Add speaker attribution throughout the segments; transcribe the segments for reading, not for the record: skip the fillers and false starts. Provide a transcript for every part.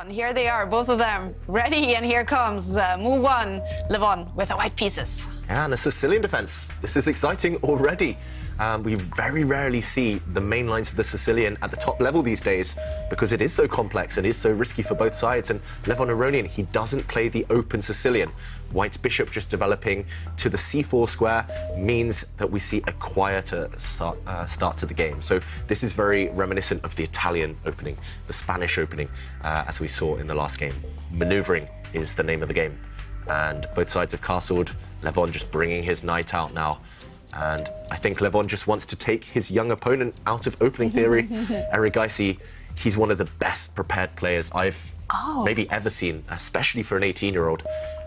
Speaker 1: And here they are, both of them, ready, and here comes move one, Levon, with the white pieces.
Speaker 2: Yeah, and a Sicilian defence. This is exciting already. We very rarely see the main lines of the Sicilian at the top level these days because it is so complex and is so risky for both sides. And Levon Aronian, he doesn't play the open Sicilian. White's bishop just developing to the c4 square means that we see a quieter start to the game. So this is very reminiscent of the Italian opening, the Spanish opening, as we saw in the last game. Manoeuvring is the name of the game. And both sides have castled. Levon just bringing his knight out now. And I think Levon just wants to take his young opponent out of opening theory. Erigaisi, he's one of the best prepared players I've maybe ever seen, especially for an 18-year-old.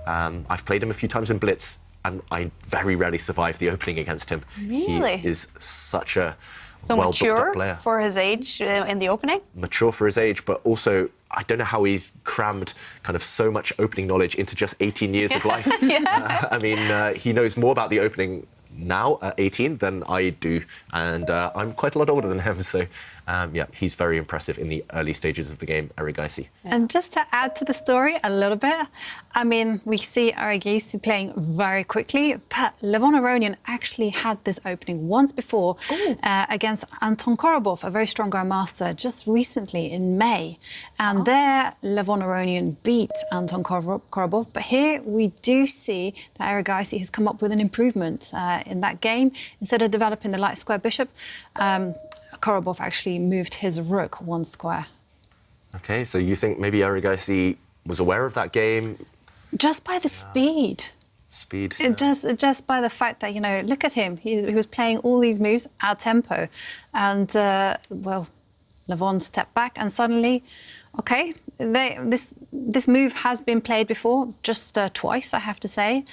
Speaker 2: I've played him a few times in Blitz, and I very rarely survived the opening against him.
Speaker 1: Really?
Speaker 2: He is such a
Speaker 1: so
Speaker 2: well-booked-up player.
Speaker 1: Mature for his age in the opening?
Speaker 2: Mature for his age, but also I don't know how he's crammed kind of so much opening knowledge into just 18 years of life. I mean, he knows more about the opening now at 18 than I do, and I'm quite a lot older than him, so yeah, he's very impressive in the early stages of the game, Erigaisi.
Speaker 3: And just to add to the story a little bit, I mean, we see Erigaisi playing very quickly, but Levon Aronian actually had this opening once before against Anton Korobov, a very strong grandmaster, just recently in May. And there, Levon Aronian beat Anton Korobov, but here we do see that Erigaisi has come up with an improvement in that game. Instead of developing the light square bishop, Korobov actually moved his rook one square.
Speaker 2: OK, so you think maybe Erigaisi was aware of that game?
Speaker 3: Just by the speed.
Speaker 2: Speed.
Speaker 3: Just by the fact that, you know, look at him. He was playing all these moves at tempo. And, well, Levon stepped back and suddenly, OK, this move has been played before, just twice, I have to say.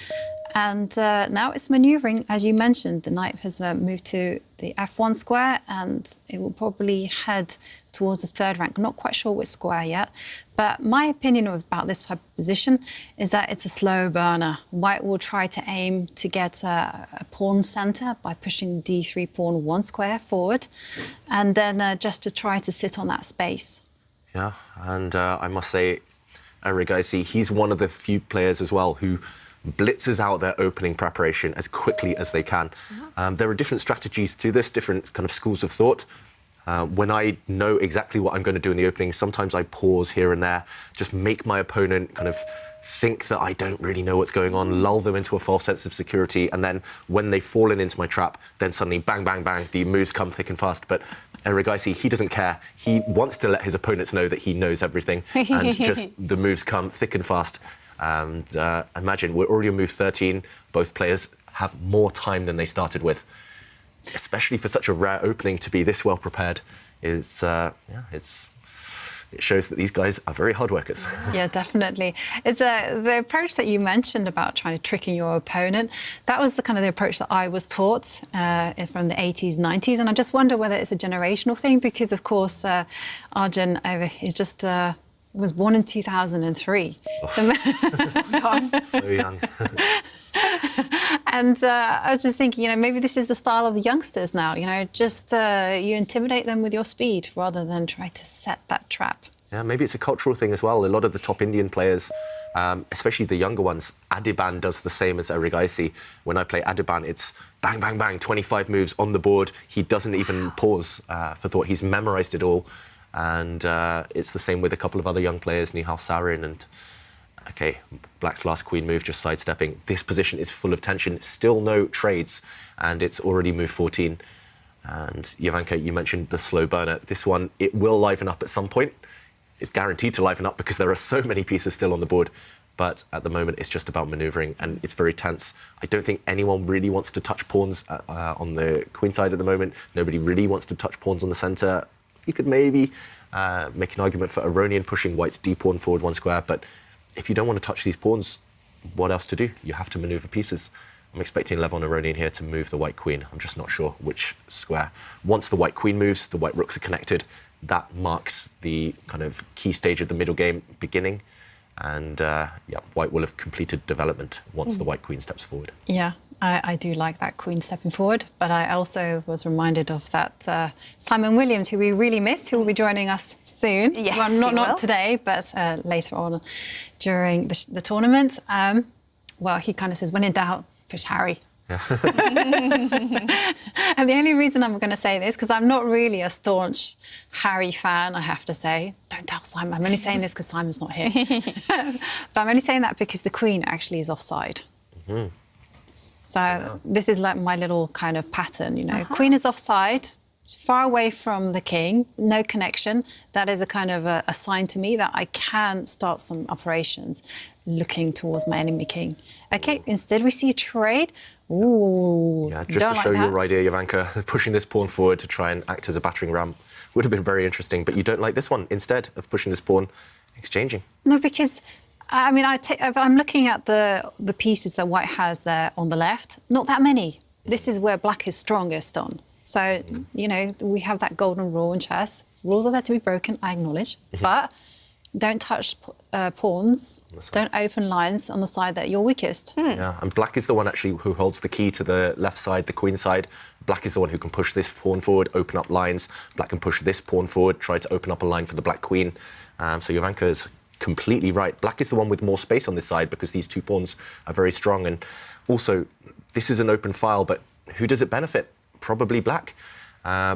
Speaker 3: And now it's manoeuvring, as you mentioned. The knight has moved to the f1 square, and it will probably head towards the third rank. I'm not quite sure which square yet. But my opinion about this type of position is that it's a slow burner. White will try to aim to get a pawn centre by pushing d3 pawn one square forward, and then just to try to sit on that space. Yeah,
Speaker 2: and I must say, Erigaisi, he's one of the few players as well who blitzes out their opening preparation as quickly as they can. There are different strategies to this, different kind of schools of thought. When I know exactly what I'm going to do in the opening, sometimes I pause here and there, just make my opponent kind of think that I don't really know what's going on, lull them into a false sense of security, and then when they've fallen into my trap, then suddenly bang, bang, bang, the moves come thick and fast. But Erigaisi, he doesn't care. He wants to let his opponents know that he knows everything, and just the moves come thick and fast. And imagine, we're already on move 13. Both players have more time than they started with. Especially for such a rare opening to be this well prepared, it shows that these guys are very hard workers.
Speaker 3: Yeah, definitely. It's the approach that you mentioned about trying to trick in your opponent. That was the kind of the approach that I was taught from the 80s, 90s. And I just wonder whether it's a generational thing, because, of course, Arjun is just... was born in 2003.
Speaker 2: Oh. So young.
Speaker 3: And I was just thinking, you know, maybe this is the style of the youngsters now, you know, just you intimidate them with your speed rather than try to set that trap.
Speaker 2: Yeah, maybe it's a cultural thing as well. A lot of the top Indian players, especially the younger ones, Adiban does the same as Erigaisi. When I play Adiban, it's bang, bang, bang, 25 moves on the board. He doesn't even pause for thought. He's memorised it all. And it's the same with a couple of other young players, Nihal Sarin and, OK, Black's last queen move, just sidestepping. This position is full of tension, still no trades, and it's already move 14. And Jovanka, you mentioned the slow burner. This one, it will liven up at some point. It's guaranteed to liven up because there are so many pieces still on the board. But at the moment, it's just about manoeuvring, and it's very tense. I don't think anyone really wants to touch pawns on the queen side at the moment. Nobody really wants to touch pawns on the centre. You could maybe make an argument for Aronian pushing White's d-pawn forward one square, but if you don't want to touch these pawns, what else to do? You have to manoeuvre pieces. I'm expecting Levon Aronian here to move the white queen. I'm just not sure which square. Once the white queen moves, the white rooks are connected. That marks the kind of key stage of the middle game beginning. And, yeah, White will have completed development once the white queen steps forward.
Speaker 3: Yeah. I do like that queen stepping forward, but I also was reminded of that Simon Williams, who we really missed, who will be joining us soon.
Speaker 1: Yes,
Speaker 3: well, not today, but later on during the tournament. Well, he kind of says, when in doubt, fish Harry. Yeah. And the only reason I'm going to say this, because I'm not really a staunch Harry fan, I have to say. Don't tell Simon. I'm only saying this because Simon's not here. But I'm only saying that because the Queen actually is offside. Mm-hmm. So this is like my little kind of pattern, you know. Queen is offside, far away from the King, no connection. That is a kind of a sign to me that I can start some operations looking towards my enemy King. Okay, instead we see a trade. Ooh,
Speaker 2: yeah, just to show your idea, Jovanka, pushing this pawn forward to try and act as a battering ram would have been very interesting, but you don't like this one. Instead of pushing this pawn, exchanging.
Speaker 3: No, because I mean, I'm looking at the pieces that White has there on the left. Not that many. This is where Black is strongest on. So, you know, we have that golden rule in chess. Rules are there to be broken, I acknowledge. But don't touch pawns. Don't open lines on the side that you're weakest.
Speaker 2: Yeah, and Black is the one actually who holds the key to the left side, the queen side. Black is the one who can push this pawn forward, open up lines. Black can push this pawn forward, try to open up a line for the Black queen. So Jovanka is completely right. Black is the one with more space on this side because these two pawns are very strong. And also, this is an open file, but who does it benefit? Probably Black.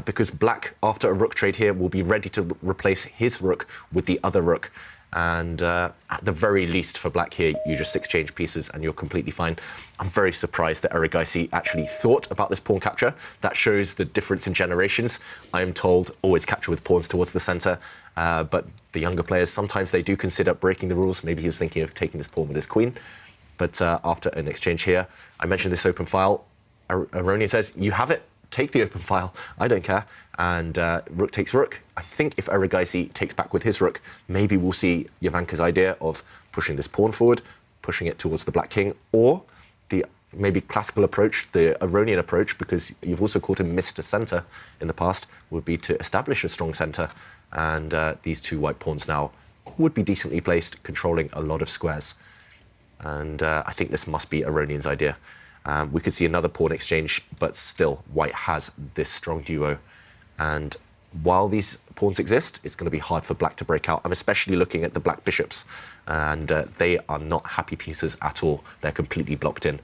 Speaker 2: Because Black, after a rook trade here, will be ready to replace his rook with the other rook. And at the very least for Black here, you just exchange pieces and you're completely fine. I'm very surprised that Erigaisi actually thought about this pawn capture. That shows the difference in generations. I'm told always capture with pawns towards the centre. But the younger players, sometimes they do consider breaking the rules. Maybe he was thinking of taking this pawn with his queen. But after an exchange here, I mentioned this open file. Aronian says, you have it. Take the open file, I don't care. And rook takes rook. I think if Erigaisi takes back with his rook, maybe we'll see Jovanka's idea of pushing this pawn forward, pushing it towards the Black king, or the maybe classical approach, the Aronian approach, because you've also called him Mr. Centre in the past, would be to establish a strong centre. And these two white pawns now would be decently placed, controlling a lot of squares. And I think this must be Aronian's idea. We could see another pawn exchange, but still, White has this strong duo. And while these pawns exist, it's going to be hard for Black to break out. I'm especially looking at the Black bishops, and they are not happy pieces at all. They're completely blocked in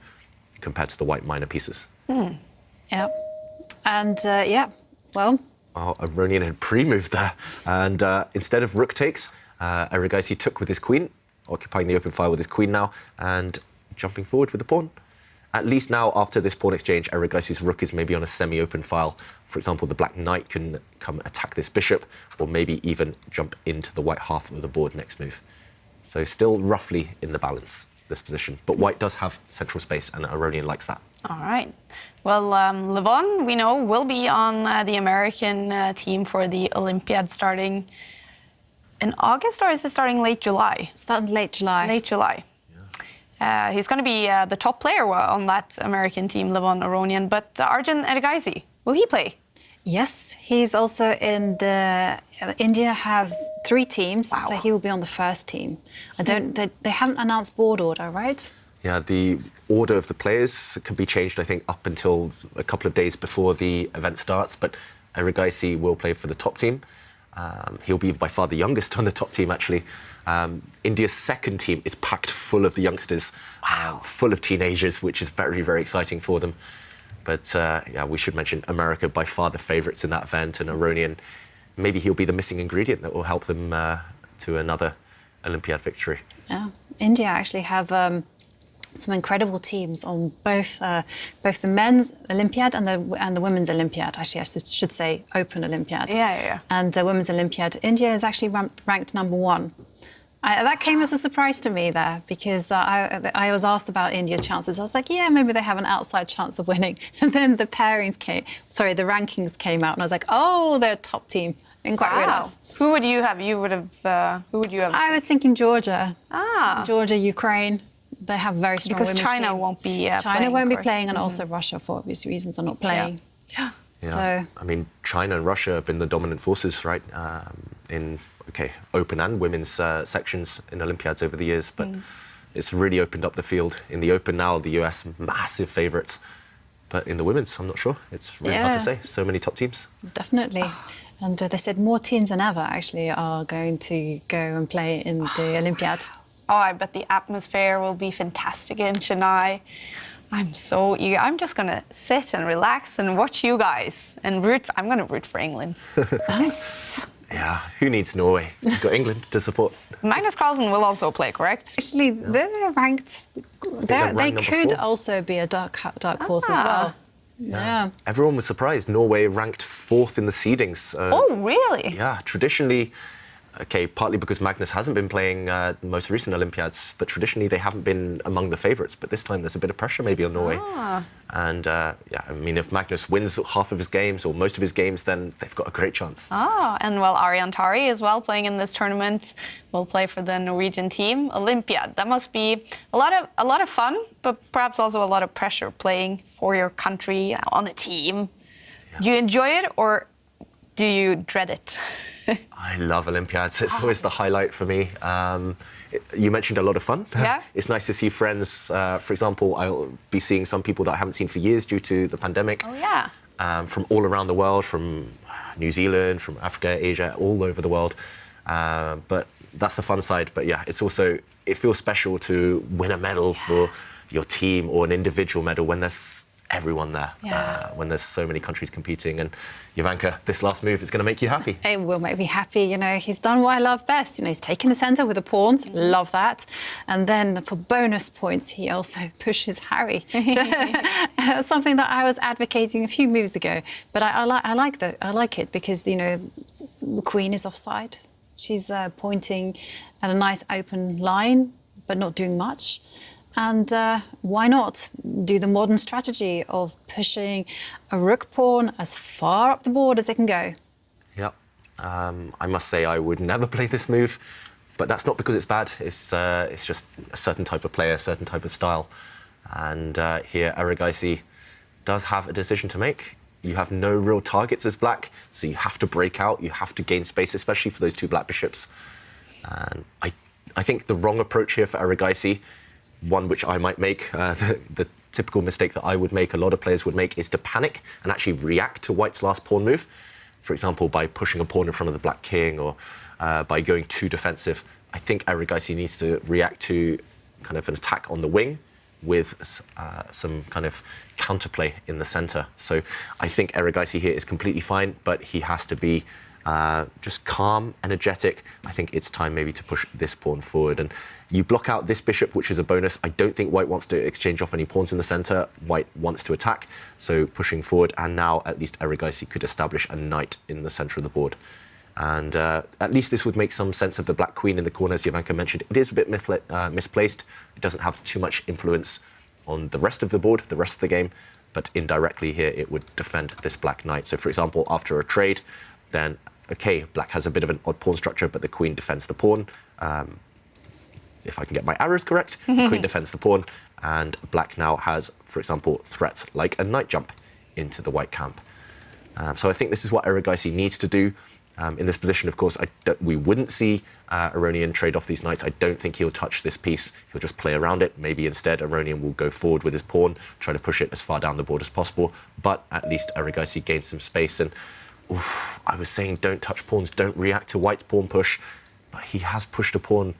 Speaker 2: compared to the White minor pieces.
Speaker 3: Yeah. And, yeah, well...
Speaker 2: Oh, Aronian had pre-moved there. And instead of rook takes, Erigaisi took with his queen, occupying the open file with his queen now, and jumping forward with the pawn. At least now, after this pawn exchange, Erigaisi's rook is maybe on a semi-open file. For example, the Black knight can come attack this bishop, or maybe even jump into the white half of the board next move. So still roughly in the balance, this position. But White does have central space, and Aronian likes that.
Speaker 1: All right. Well, Levon, we know, will be on the American team for the Olympiad starting in August, or is it starting late July?
Speaker 3: Starting late July.
Speaker 1: Late July. He's going to be the top player on that American team, Levon Aronian. But Arjun Erigaisi, will he play?
Speaker 3: Yes, he's also in the... India has 3 teams, so he will be on the first team. They haven't announced board order, right?
Speaker 2: Yeah, the order of the players can be changed, I think, up until a couple of days before the event starts. But Erigaisi will play for the top team. He'll be by far the youngest on the top team, actually. India's second team is packed full of the youngsters, full of teenagers, which is very, very exciting for them. But yeah, we should mention America, by far the favourites in that event, and Aronian, maybe he'll be the missing ingredient that will help them to another Olympiad victory.
Speaker 3: Yeah, India actually have some incredible teams on both the men's Olympiad and the women's Olympiad. Actually, I should say Open Olympiad.
Speaker 1: Yeah.
Speaker 3: And women's Olympiad. India is actually ranked number 1. That came as a surprise to me there, because I was asked about India's chances. I was like, yeah, maybe they have an outside chance of winning. And then the rankings came out, and I was like, oh, they're a top team. I didn't quite realise.
Speaker 1: Who would you have? Who would you have?
Speaker 3: I was thinking Georgia. Georgia, Ukraine. They have very strong women's team.
Speaker 1: Because China won't be playing.
Speaker 3: China won't be playing, and also Russia, for obvious reasons, are not playing.
Speaker 1: Yeah.
Speaker 3: So,
Speaker 2: I mean, China and Russia have been the dominant forces, right, in open and women's sections in Olympiads over the years. But It's really opened up the field. In the Open now, the US, massive favourites. But in the women's, I'm not sure. It's really hard to say. So many top teams.
Speaker 3: Definitely. And they said more teams than ever, actually, are going to go and play in the Olympiad.
Speaker 1: Oh, I bet the atmosphere will be fantastic in Chennai. I'm so eager. I'm just going to sit and relax and watch you guys and root. I'm going to root for England. Yes.
Speaker 2: Yeah, who needs Norway? You've got England to support.
Speaker 1: Magnus Carlsen will also play, correct?
Speaker 3: Actually, they're ranked. They could
Speaker 2: 4.
Speaker 3: also be a dark horse as well. Yeah.
Speaker 2: Everyone was surprised. Norway ranked 4th in the seedings.
Speaker 1: Oh, really?
Speaker 2: Yeah, traditionally, okay, partly because Magnus hasn't been playing the most recent Olympiads, but traditionally they haven't been among the favourites. But this time there's a bit of pressure maybe on Norway. And yeah, I mean, if Magnus wins half of his games or most of his games, then they've got a great chance.
Speaker 1: And well, Arian Tari as well playing in this tournament will play for the Norwegian team. Olympiad, that must be a lot of fun, but perhaps also a lot of pressure playing for your country on a team. Yeah. Do you enjoy it or do you dread it?
Speaker 2: I love Olympiads. It's always the highlight for me. You mentioned a lot of fun.
Speaker 1: Yeah.
Speaker 2: It's nice to see friends. For example, I'll be seeing some people that I haven't seen for years due to the pandemic.
Speaker 1: Oh, yeah.
Speaker 2: From all around the world, from New Zealand, from Africa, Asia, all over the world. But that's the fun side. But yeah, it's also, it feels special to win a medal for your team or an individual medal when there's everyone there, when there's so many countries competing. And Jovanka, this last move is going to make you happy.
Speaker 3: It will make me happy. You know, he's done what I love best. You know, he's taken the centre with the pawns. Love that. And then for bonus points, he also pushes Harry. Something that I was advocating a few moves ago. But I like it because, you know, the Queen is offside. She's pointing at a nice open line, but not doing much. And why not do the modern strategy of pushing a rook pawn as far up the board as it can go?
Speaker 2: Yeah, I must say I would never play this move, but that's not because it's bad. It's just a certain type of player, a certain type of style. And here, Erigaisi does have a decision to make. You have no real targets as black, so you have to break out, you have to gain space, especially for those 2 black bishops. And I think the wrong approach here for Erigaisi, one which I might make, the typical mistake that I would make, a lot of players would make, is to panic and actually react to White's last pawn move. For example, by pushing a pawn in front of the black king or by going too defensive. I think Erigaisi needs to react to kind of an attack on the wing with some kind of counterplay in the centre. So I think Erigaisi here is completely fine, but he has to be just calm, energetic. I think it's time maybe to push this pawn forward. And you block out this bishop, which is a bonus. I don't think White wants to exchange off any pawns in the centre. White wants to attack, so pushing forward. And now at least Erigaisi could establish a knight in the centre of the board. And at least this would make some sense of the black queen in the corner, as Jovanka mentioned. It is a bit misplaced. It doesn't have too much influence on the rest of the board, the rest of the game. But indirectly here, it would defend this black knight. So for example, after a trade, then OK, black has a bit of an odd pawn structure, but the queen defends the pawn. If I can get my arrows correct, the queen defends the pawn, and black now has, for example, threats like a knight jump into the white camp. So I think this is what Erigaisi needs to do. In this position, of course, we wouldn't see Aronian trade off these knights. I don't think he'll touch this piece. He'll just play around it. Maybe instead Aronian will go forward with his pawn, try to push it as far down the board as possible. But at least Erigaisi gains some space. And oof, I was saying don't touch pawns, don't react to White's pawn push. But he has pushed a pawn.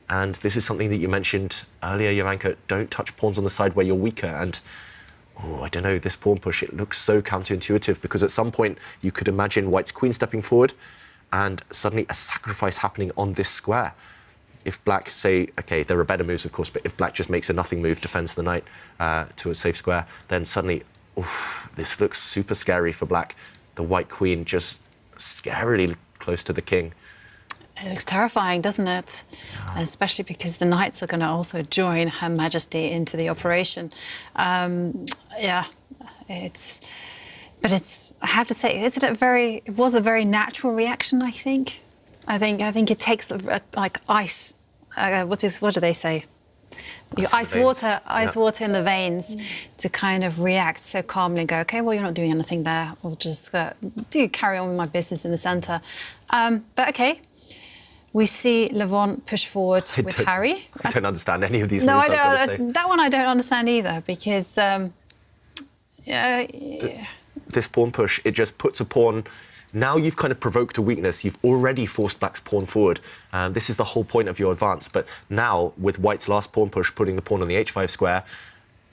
Speaker 2: And this is something that you mentioned earlier, Jovanka. Don't touch pawns on the side where you're weaker. And oh, I don't know, this pawn push, it looks so counterintuitive because at some point you could imagine White's queen stepping forward and suddenly a sacrifice happening on this square. If black say, OK, there are better moves, of course, but if black just makes a nothing move, defends the knight to a safe square, then suddenly, oof, this looks super scary for black. The white queen just scarily close to the king.
Speaker 3: It looks terrifying, doesn't it? Yeah. Especially because the knights are going to also join Her Majesty into the operation. Yeah, but I have to say, it was a very natural reaction, I think. I think it takes like ice. What do they say? Ice water in the veins to kind of react so calmly and go, OK, well, you're not doing anything there. We'll just do carry on with my business in the centre. But OK. we see Levon push forward with Harry.
Speaker 2: I don't understand any of these
Speaker 3: No,
Speaker 2: moves,
Speaker 3: I
Speaker 2: I've got to say.
Speaker 3: don't. That one I don't understand either, because
Speaker 2: this pawn push, it just puts a pawn. Now you've kind of provoked a weakness. You've already forced black's pawn forward. This is the whole point of your advance. But now, with white's last pawn push, putting the pawn on the h5 square,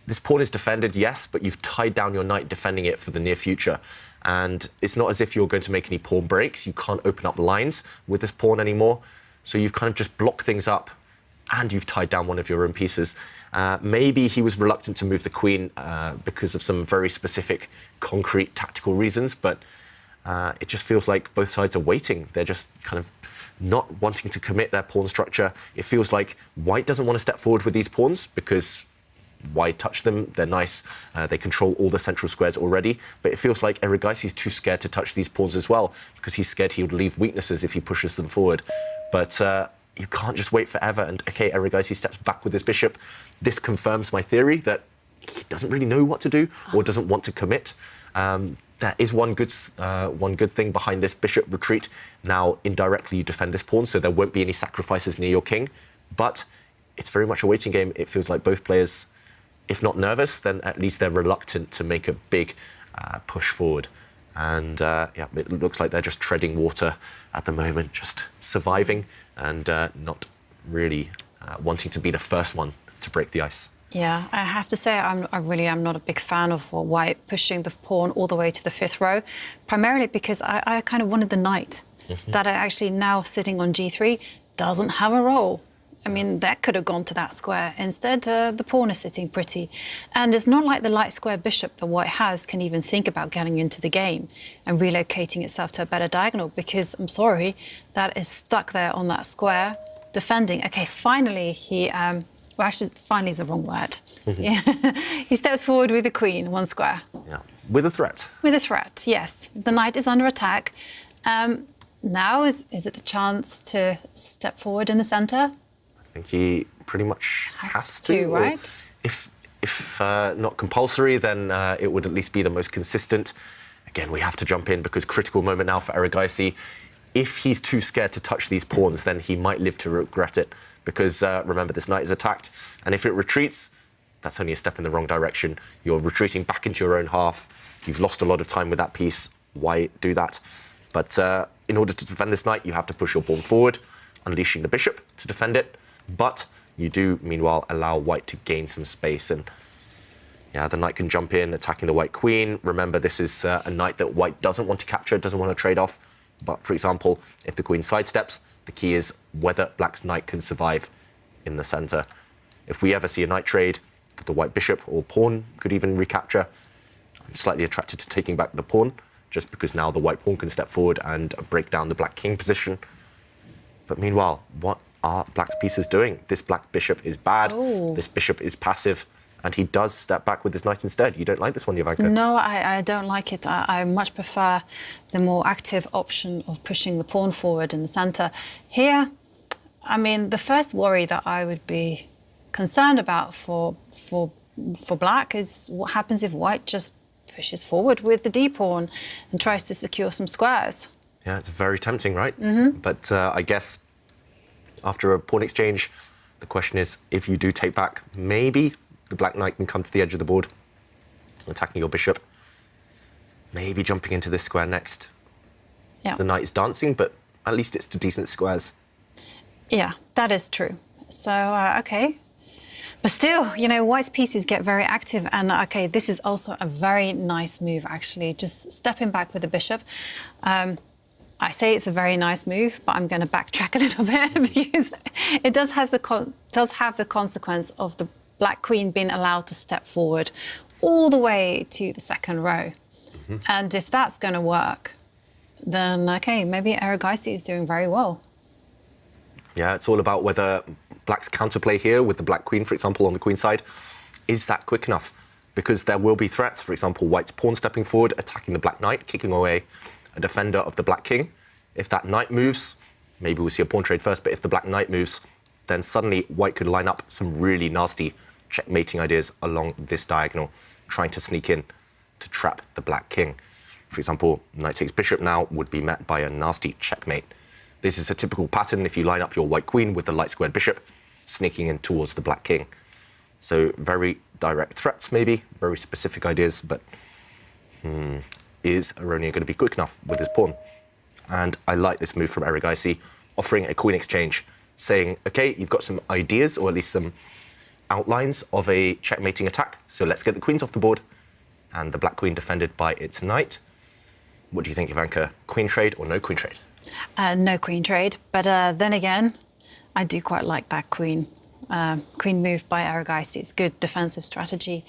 Speaker 2: this pawn is defended, yes, but you've tied down your knight defending it for the near future. And it's not as if you're going to make any pawn breaks. You can't open up lines with this pawn anymore. So you've kind of just blocked things up, and you've tied down one of your own pieces. Maybe he was reluctant to move the queen because of some very specific, concrete tactical reasons, but it just feels like both sides are waiting. They're just kind of not wanting to commit their pawn structure. It feels like white doesn't want to step forward with these pawns because why touch them? They're nice. They control all the central squares already. But it feels like Erigaisi is too scared to touch these pawns as well because he's scared he would leave weaknesses if he pushes them forward. But you can't just wait forever. And OK, Erigaisi steps back with his bishop. This confirms my theory that he doesn't really know what to do or doesn't want to commit. There is one good thing behind this bishop retreat. Now, indirectly, you defend this pawn, so there won't be any sacrifices near your king. But it's very much a waiting game. It feels like both players, if not nervous, then at least they're reluctant to make a big push forward. And yeah, it looks like they're just treading water at the moment, just surviving and not really wanting to be the first one to break the ice.
Speaker 3: Yeah, I have to say I really am not a big fan of white pushing the pawn all the way to the 5th row, primarily because I kind of wanted the knight that are actually now sitting on g3 doesn't have a role. I mean, that could have gone to that square. Instead, the pawn is sitting pretty. And it's not like the light square bishop that white has can even think about getting into the game and relocating itself to a better diagonal, because, I'm sorry, that is stuck there on that square, defending. OK, finally, he... well, actually, finally is the wrong word. Yeah. He steps forward with the queen, one square.
Speaker 2: Yeah, with a threat.
Speaker 3: With a threat, yes. The knight is under attack. Now, is it the chance to step forward in the centre?
Speaker 2: I think he pretty much has to.
Speaker 3: Right?
Speaker 2: If not compulsory, then it would at least be the most consistent. Again, we have to jump in because critical moment now for Erigaisi. If he's too scared to touch these pawns, then he might live to regret it. Because remember, this knight is attacked, and if it retreats, that's only a step in the wrong direction. You're retreating back into your own half. You've lost a lot of time with that piece. Why do that? But in order to defend this knight, you have to push your pawn forward, unleashing the bishop to defend it. But you do, meanwhile, allow white to gain some space. And yeah, the knight can jump in, attacking the white queen. Remember, this is a knight that white doesn't want to capture, doesn't want to trade off. But for example, if the queen sidesteps, the key is whether black's knight can survive in the center. If we ever see a knight trade that the white bishop or pawn could even recapture, I'm slightly attracted to taking back the pawn, just because now the white pawn can step forward and break down the black king position. But meanwhile, what are black's pieces doing? This black bishop is bad, This bishop is passive, and he does step back with his knight instead. You don't like this one, Jovanka?
Speaker 3: No, I don't like it. I much prefer the more active option of pushing the pawn forward in the centre. Here, I mean, the first worry that I would be concerned about for black is what happens if white just pushes forward with the d-pawn and tries to secure some squares.
Speaker 2: Yeah, it's very tempting, right? But I guess after a pawn exchange, the question is, if you do take back, maybe the black knight can come to the edge of the board, attacking your bishop. Maybe jumping into this square next.
Speaker 3: Yeah.
Speaker 2: The knight is dancing, but at least it's to decent squares.
Speaker 3: Yeah, that is true. So, OK. But still, you know, white's pieces get very active. And, OK, this is also a very nice move, actually, just stepping back with the bishop. I say it's a very nice move, but I'm going to backtrack a little bit because it does have the consequence of the black queen being allowed to step forward all the way to the 2nd row. And if that's going to work, then, OK, maybe Erigaisi is doing very well.
Speaker 2: Yeah, it's all about whether black's counterplay here with the black queen, for example, on the queen side, is that quick enough? Because there will be threats. For example, white's pawn stepping forward, attacking the black knight, kicking away a defender of the black king. If that knight moves, maybe we'll see a pawn trade first, but if the black knight moves, then suddenly white could line up some really nasty checkmating ideas along this diagonal, trying to sneak in to trap the black king. For example, knight takes bishop now would be met by a nasty checkmate. This is a typical pattern if you line up your white queen with the light squared bishop, sneaking in towards the black king. So very direct threats, maybe, very specific ideas, but is Aronian going to be quick enough with his pawn? And I like this move from Erigaisi, offering a queen exchange, saying, okay, you've got some ideas, or at least some outlines of a checkmating attack, so let's get the queens off the board. And the black queen defended by its knight. What do you think, Ivanka? Queen trade or no queen trade?
Speaker 3: No queen trade, but then again, I do quite like that queen move by Erigaisi. It's good defensive strategy.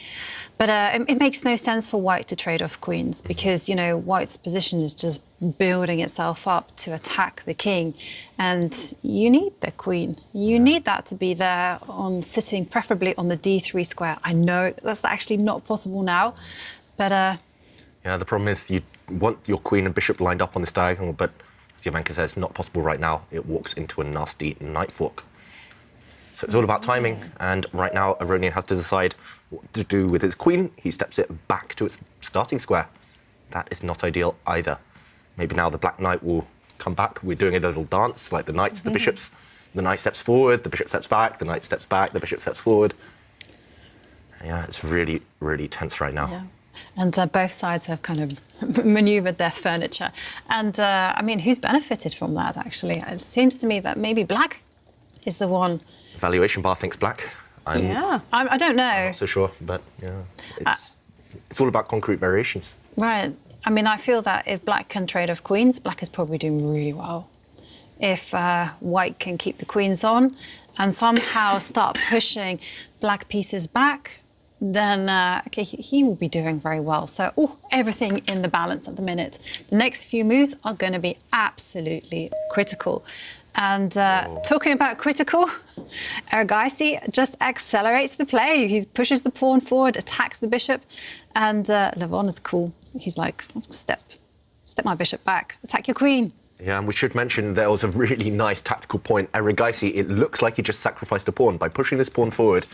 Speaker 3: But it makes no sense for white to trade off queens because, you know, white's position is just building itself up to attack the king. And you need the queen. You need that to be there on sitting, preferably on the d3 square. I know that's actually not possible now, but...
Speaker 2: yeah, the problem is you want your queen and bishop lined up on this diagonal, but as Ivanka says, not possible right now. It walks into a nasty knight fork. So it's all about timing, and right now Aronian has to decide what to do with his queen. He steps it back to its starting square. That is not ideal either. Maybe now the black knight will come back. We're doing a little dance, like the knights, the bishops. The knight steps forward, the bishop steps back, the knight steps back, the bishop steps forward. Yeah, it's really, really tense right now.
Speaker 3: Yeah. And both sides have kind of manoeuvred their furniture. And, I mean, who's benefited from that, actually? It seems to me that maybe black is the one...
Speaker 2: Valuation bar thinks black.
Speaker 3: I don't know.
Speaker 2: I'm not so sure, but yeah, it's all about concrete variations.
Speaker 3: Right. I mean, I feel that if black can trade off queens, black is probably doing really well. If white can keep the queens on and somehow start pushing black pieces back, then okay, he will be doing very well. So everything in the balance at the minute. The next few moves are going to be absolutely critical. And talking about critical, Erigaisi just accelerates the play. He pushes the pawn forward, attacks the bishop, and Levon is cool. He's like, step my bishop back, attack your queen.
Speaker 2: Yeah, and we should mention there was a really nice tactical point. Erigaisi, it looks like he just sacrificed a pawn. By pushing this pawn forward,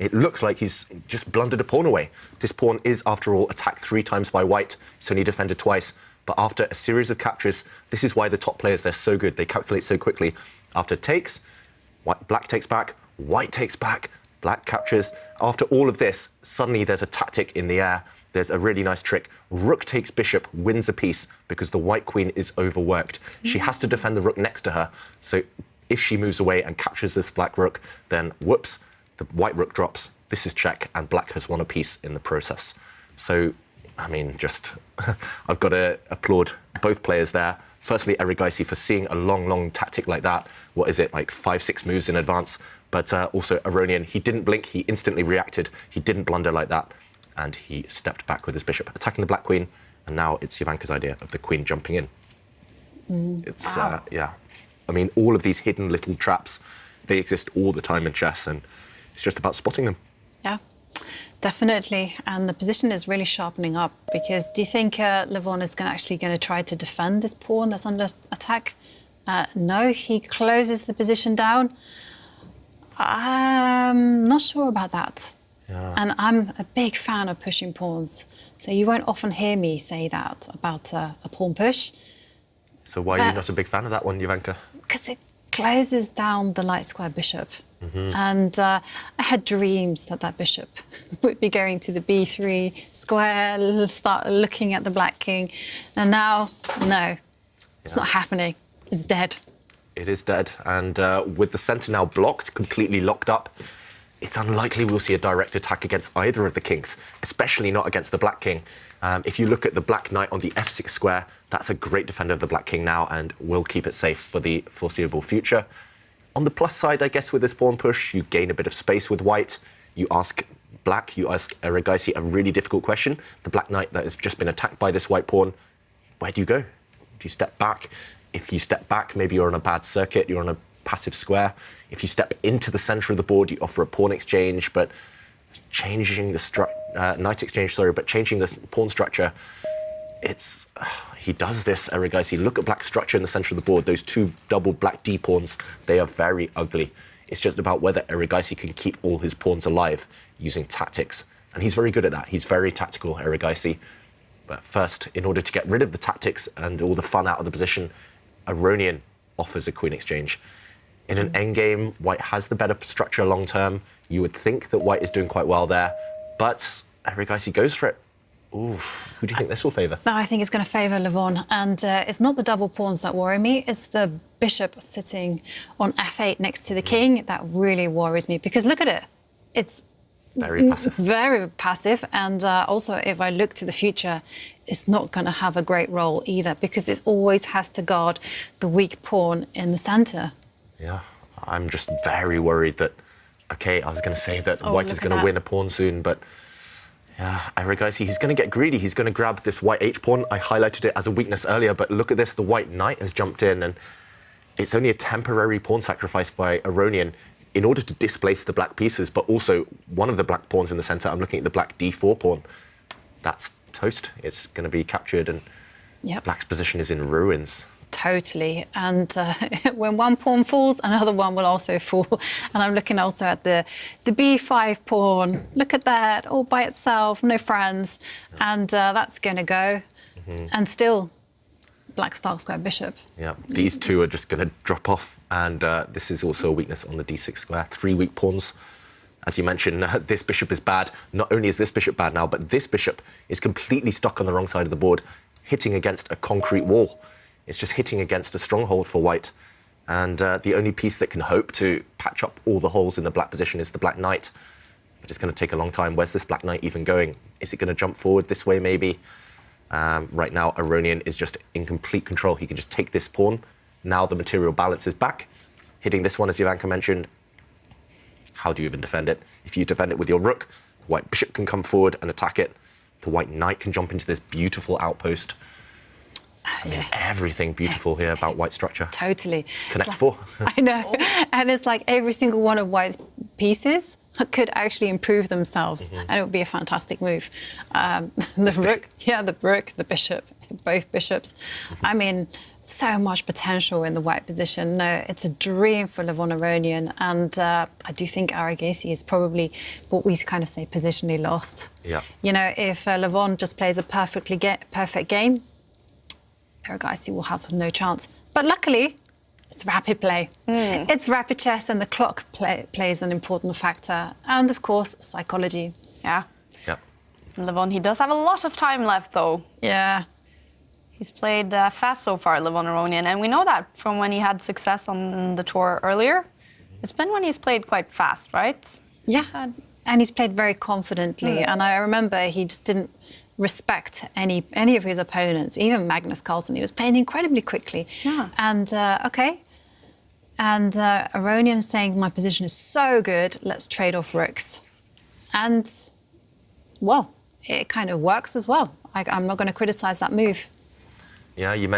Speaker 2: it looks like he's just blundered a pawn away. This pawn is, after all, attacked 3 times by white. It's only defended twice. But after a series of captures, this is why the top players, they're so good. They calculate so quickly. After takes, black takes back, white takes back, black captures. After all of this, suddenly there's a tactic in the air. There's a really nice trick. Rook takes bishop, wins a piece because the white queen is overworked. She has to defend the rook next to her. So if she moves away and captures this black rook, then whoops, the white rook drops. This is check, and black has won a piece in the process. So, I mean, just I've got to applaud both players there. Firstly, Erigaisi for seeing a long tactic like that. What is it, like 5-6 moves in advance? But also Aronian, he didn't blink, he instantly reacted. He didn't blunder like that. And he stepped back with his bishop, attacking the black queen. And now it's Ivanka's idea of the queen jumping in. It's, yeah. I mean, all of these hidden little traps, they exist all the time in chess, and it's just about spotting them.
Speaker 3: Yeah. Definitely, and the position is really sharpening up because do you think Levon is actually going to try to defend this pawn that's under attack? No, he closes the position down. I'm not sure about that. Yeah. And I'm a big fan of pushing pawns, so you won't often hear me say that about a pawn push.
Speaker 2: So why are you not a big fan of that one, Ivanka?
Speaker 3: Because it closes down the light square bishop. And I had dreams that bishop would be going to the b3 square, start looking at the black king. And now, no, it's not happening. It's dead.
Speaker 2: It is dead. And with the centre now blocked, completely locked up, it's unlikely we'll see a direct attack against either of the kings, especially not against the black king. If you look at the black knight on the f6 square, that's a great defender of the black king now and will keep it safe for the foreseeable future. On the plus side, I guess, with this pawn push, you gain a bit of space with white. You ask black, you ask Erigaisi a really difficult question. The black knight that has just been attacked by this white pawn, where do you go? Do you step back? If you step back, maybe you're on a bad circuit, you're on a passive square. If you step into the center of the board, you offer a pawn exchange, but changing the knight exchange, sorry, but changing this pawn structure, it's, he does this, Erigaisi. Look at black's structure in the center of the board. Those 2 double black D pawns, they are very ugly. It's just about whether Erigaisi can keep all his pawns alive using tactics. And he's very good at that. He's very tactical, Erigaisi. But first, in order to get rid of the tactics and all the fun out of the position, Aronian offers a queen exchange. In an endgame, white has the better structure long term. You would think that white is doing quite well there, but Erigaisi goes for it. Oof. Who do you think this will favour?
Speaker 3: No, I think it's going to favour Levon. And it's not the double pawns that worry me. It's the bishop sitting on f8 next to the king that really worries me. Because look at it. It's
Speaker 2: very passive.
Speaker 3: Very passive. And also, if I look to the future, it's not going to have a great role either, because it always has to guard the weak pawn in the centre.
Speaker 2: Yeah, I'm just very worried that, OK, I was going to say that white is going to win a pawn soon, but yeah, Erigaisi, he's going to get greedy. He's going to grab this white h-pawn. I highlighted it as a weakness earlier, but look at this. The white knight has jumped in, and it's only a temporary pawn sacrifice by Aronian in order to displace the black pieces, but also one of the black pawns in the centre. I'm looking at the black d4 pawn. That's toast. It's going to be captured, and black's position is in ruins.
Speaker 3: Totally. And when one pawn falls, another one will also fall. And I'm looking also at the b5 pawn. Look at that, all by itself, no friends. And that's going to go. And still, black star square bishop.
Speaker 2: Yeah, these two are just going to drop off. And this is also a weakness on the d6 square. 3 weak pawns. As you mentioned, this bishop is bad. Not only is this bishop bad now, but this bishop is completely stuck on the wrong side of the board, hitting against a concrete wall. It's just hitting against a stronghold for white. And the only piece that can hope to patch up all the holes in the black position is the black knight. But it's going to take a long time. Where's this black knight even going? Is it going to jump forward this way, maybe? Right now, Aronian is just in complete control. He can just take this pawn. Now the material balance is back. Hitting this one, as Ivanka mentioned. How do you even defend it? If you defend it with your rook, the white bishop can come forward and attack it. The white knight can jump into this beautiful outpost. I mean, everything beautiful here about white structure.
Speaker 3: Totally.
Speaker 2: Connect 4.
Speaker 3: I know. And it's like every single one of white's pieces could actually improve themselves. And it would be a fantastic move. The rook, the rook, the bishop, both bishops. I mean, so much potential in the white position. No, it's a dream for Levon Aronian. And I do think Erigaisi is probably what we kind of say positionally lost.
Speaker 2: Yeah.
Speaker 3: You know, if Levon just plays a perfect game, Erigaisi will have no chance. But luckily, it's rapid play. It's rapid chess, and the clock plays an important factor. And, of course, psychology.
Speaker 1: Yeah.
Speaker 2: Yeah.
Speaker 1: Levon, he does have a lot of time left, though.
Speaker 3: Yeah.
Speaker 1: He's played fast so far, Levon Aronian, and we know that from when he had success on the tour earlier. It's been when he's played quite fast, right?
Speaker 3: Yeah, and he's played very confidently. And I remember he just didn't respect any of his opponents, even Magnus Carlsen. He was playing incredibly quickly.
Speaker 1: Yeah.
Speaker 3: And, Aronian saying, my position is so good, let's trade off rooks. And, well, it kind of works as well. I'm not going to criticise that move.
Speaker 2: Yeah, you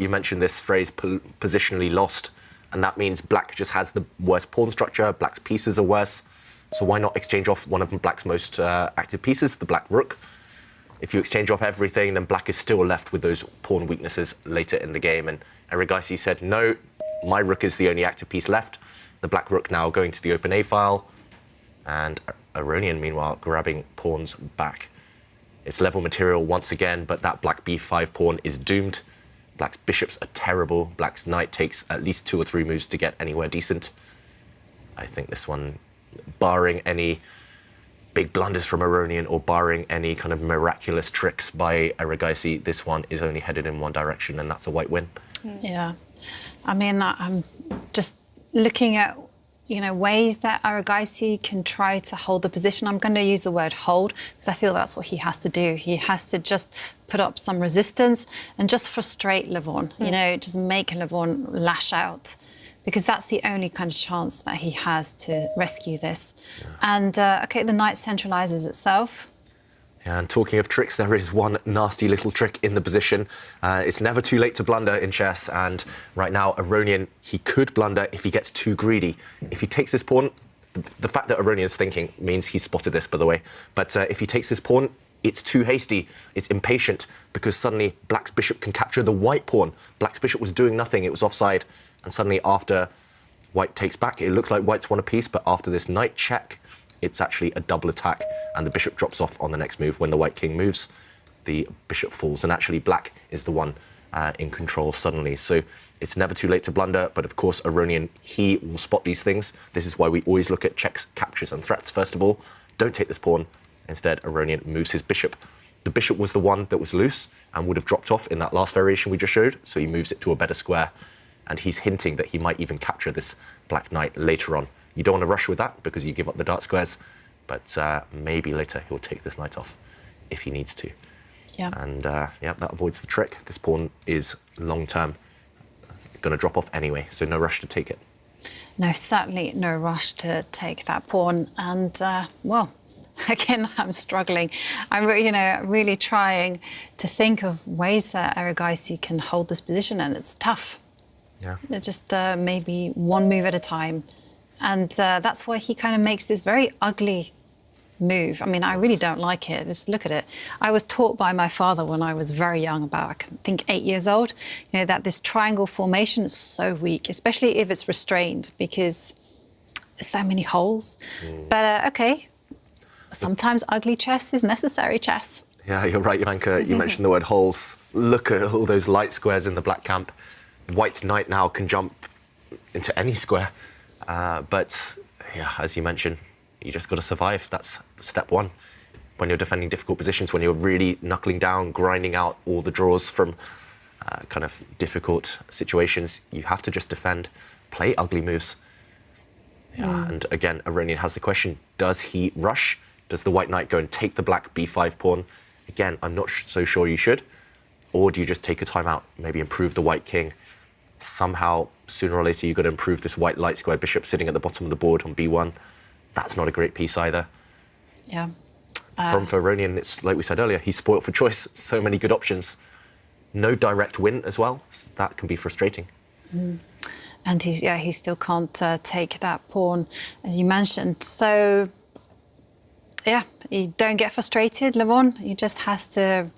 Speaker 2: mentioned this phrase, positionally lost, and that means black just has the worst pawn structure, black's pieces are worse, so why not exchange off one of black's most active pieces, the black rook? If you exchange off everything, then black is still left with those pawn weaknesses later in the game, and Erigaisi said, no, my rook is the only active piece left, the black rook now going to the open A file, and Aronian, meanwhile, grabbing pawns back. It's level material once again, but that black b5 pawn is doomed. Black's bishops are terrible. Black's knight takes at least 2 or 3 moves to get anywhere decent. I think this one, barring any big blunders from Aronian or barring any kind of miraculous tricks by Erigaisi, this one is only headed in one direction, and that's a white win.
Speaker 3: Yeah. I mean, I'm just looking at ways that Erigaisi can try to hold the position. I'm going to use the word hold because I feel that's what he has to do. He has to just put up some resistance and just frustrate Levon, just make Levon lash out, because that's the only kind of chance that he has to rescue this. Yeah. And, the knight centralises itself.
Speaker 2: Yeah, and talking of tricks, there is one nasty little trick in the position. It's never too late to blunder in chess, and right now, Aronian, he could blunder if he gets too greedy. If he takes this pawn, the fact that Aronian's thinking means he's spotted this, by the way, but if he takes this pawn, it's too hasty, it's impatient, because suddenly black's bishop can capture the white pawn. Black's bishop was doing nothing, it was offside, and suddenly after white takes back, it looks like white's won a piece, but after this knight check, it's actually a double attack, and the bishop drops off on the next move. When the white king moves, the bishop falls, and actually black is the one in control suddenly. So it's never too late to blunder, but of course Aronian, he will spot these things. This is why we always look at checks, captures and threats first of all. Don't take this pawn. Instead, Aronian moves his bishop. The bishop was the one that was loose and would have dropped off in that last variation we just showed, so he moves it to a better square, and he's hinting that he might even capture this black knight later on. You don't want to rush with that because you give up the dark squares, but maybe later he'll take this knight off if he needs to.
Speaker 3: Yeah.
Speaker 2: And yeah, that avoids the trick. This pawn is long-term going to drop off anyway, so no rush to take it.
Speaker 3: No, certainly no rush to take that pawn. And, well, again, I'm struggling. I'm really trying to think of ways that Erigaisi can hold this position, and it's tough.
Speaker 2: Yeah.
Speaker 3: It's just maybe one move at a time. And that's why he kind of makes this very ugly move. I mean, I really don't like it. Just look at it. I was taught by my father when I was very young, about I think 8 years old, that this triangle formation is so weak, especially if it's restrained, because there's so many holes. But okay, sometimes ugly chess is necessary chess.
Speaker 2: Yeah, you're right, Ivanka. You mentioned the word holes. Look at all those light squares in the black camp. White's knight now can jump into any square. But yeah, as you mentioned, you just got to survive. That's step one. When you're defending difficult positions, when you're really knuckling down, grinding out all the draws from kind of difficult situations, you have to just defend, play ugly moves. Yeah, and again, Aronian has the question, does he rush? Does the white knight go and take the black b5 pawn? Again, I'm not so sure you should. Or do you just take a timeout, maybe improve the white king? Somehow, sooner or later, you've got to improve this white light square bishop sitting at the bottom of the board on b1. That's not a great piece either.
Speaker 3: Yeah.
Speaker 2: Problem for Aronian, it's like we said earlier, he's spoiled for choice. So many good options. No direct win as well. So that can be frustrating.
Speaker 3: And he still can't take that pawn, as you mentioned. So, yeah, you don't get frustrated, Levon. You just has to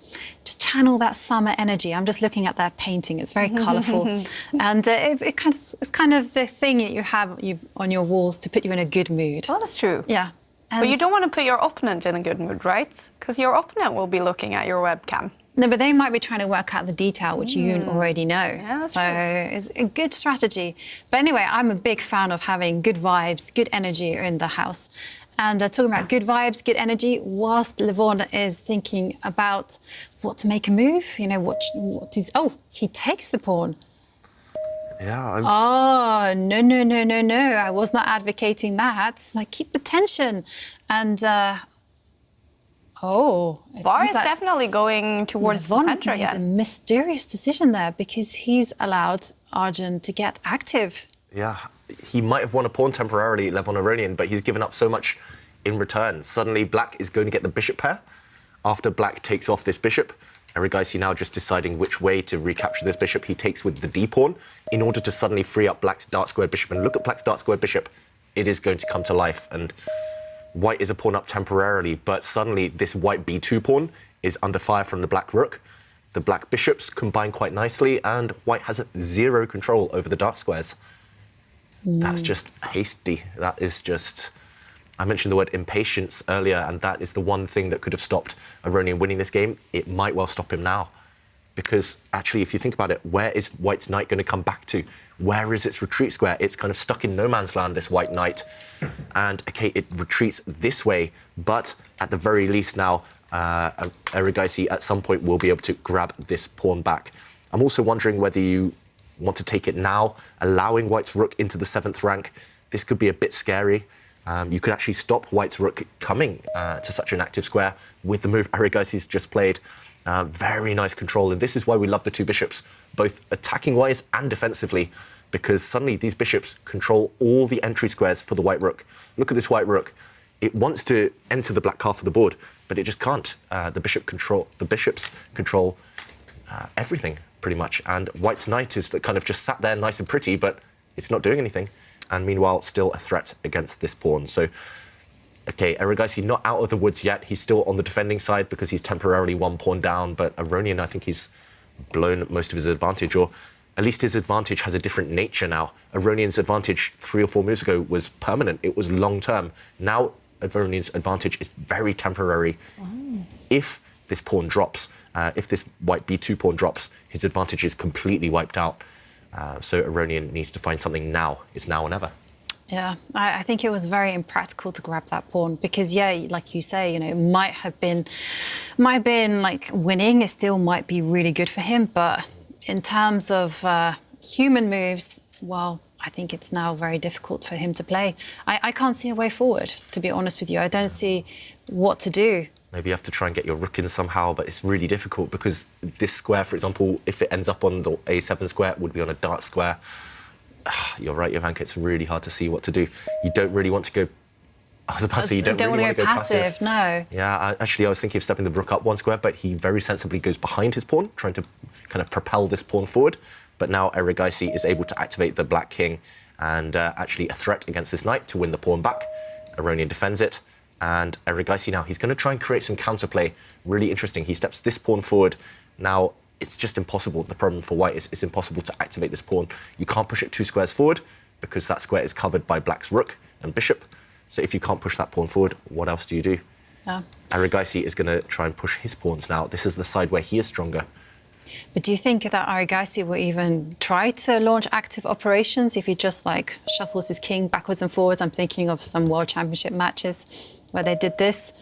Speaker 3: just channel that summer energy. I'm just looking at that painting. It's very colourful. And it's kind of the thing that you have on your walls to put you in a good mood.
Speaker 1: Oh, that's true.
Speaker 3: Yeah. And
Speaker 1: But you don't want to put your opponent in a good mood, right? Because your opponent will be looking at your webcam.
Speaker 3: No, but they might be trying to work out the detail, which you already know.
Speaker 1: Yeah, that's
Speaker 3: so
Speaker 1: true.
Speaker 3: it's a good strategy. But anyway, I'm a big fan of having good vibes, good energy in the house. And talking about good vibes, good energy, whilst Levon is thinking about what to make a move, oh, he takes the pawn.
Speaker 2: Yeah,
Speaker 3: Oh, no. I was not advocating that. Like, keep the tension. And,
Speaker 1: VAR is definitely going towards the
Speaker 3: Levon has
Speaker 1: center
Speaker 3: made a
Speaker 1: again.
Speaker 3: mysterious decision there because he's allowed Arjun to get active.
Speaker 2: yeah, he might have won a pawn temporarily, Levon Aronian, but he's given up so much in return. Suddenly, black is going to get the bishop pair after black takes off this bishop. Erigaisi now just deciding which way to recapture this bishop. He takes with the d pawn in order to suddenly free up black's dark squared bishop. And look at black's dark squared bishop. It is going to come to life. And white is a pawn up temporarily, but suddenly this white b2 pawn is under fire from the black rook. The black bishops combine quite nicely, and white has zero control over the dark squares. That's just hasty. That is just... I mentioned the word impatience earlier, and that is the one thing that could have stopped Aronian winning this game. It might well stop him now. Because actually, if you think about it, where is white's knight going to come back to? Where is its retreat square? It's kind of stuck in no man's land, this white knight. And, okay, it retreats this way, but at the very least now, Erigaisi at some point will be able to grab this pawn back. I'm also wondering whether you want to take it now, allowing white's rook into the 7th rank. This could be a bit scary. You could actually stop white's rook coming to such an active square with the move Erigaisi's just played. Very nice control, and this is why we love the two bishops, both attacking-wise and defensively, because suddenly these bishops control all the entry squares for the white rook. Look at this white rook. It wants to enter the black half of the board, but it just can't. The bishops control everything, pretty much, and white's knight is kind of just sat there nice and pretty, but it's not doing anything. And meanwhile, still a threat against this pawn. So, okay, Erigaisi not out of the woods yet. He's still on the defending side because he's temporarily one pawn down. But Aronian, I think he's blown most of his advantage, or at least his advantage has a different nature now. Aronian's advantage 3 or 4 moves ago was permanent. It was long-term. Now, Aronian's advantage is very temporary. If this pawn drops. If this white b2 pawn drops, his advantage is completely wiped out. So Aronian needs to find something now. It's now or never.
Speaker 3: Yeah, I think it was very impractical to grab that pawn because, yeah, like you say, it might have been like winning. It still might be really good for him, but in terms of human moves, well, I think it's now very difficult for him to play. I can't see a way forward, to be honest with you. I don't see what to do.
Speaker 2: Maybe you have to try and get your rook in somehow, but it's really difficult because this square, for example, if it ends up on the a7 square, it would be on a dark square. You're right, Jovanka, it's really hard to see what to do. You don't really want to go... I was about to say, you don't really want to go passive.
Speaker 3: No.
Speaker 2: Yeah, actually, I was thinking of stepping the rook up one square, but he very sensibly goes behind his pawn, trying to kind of propel this pawn forward. But now Erigaisi is able to activate the black king and actually a threat against this knight to win the pawn back. Aronian defends it. And Erigaisi now, he's going to try and create some counterplay. Really interesting. He steps this pawn forward. Now, it's just impossible. The problem for white is it's impossible to activate this pawn. You can't push it 2 squares forward because that square is covered by black's rook and bishop. So if you can't push that pawn forward, what else do you do?
Speaker 3: Yeah.
Speaker 2: Erigaisi is going to try and push his pawns now. This is the side where he is stronger.
Speaker 3: But do you think that Erigaisi will even try to launch active operations if he just like shuffles his king backwards and forwards? I'm thinking of some World Championship matches where they did this.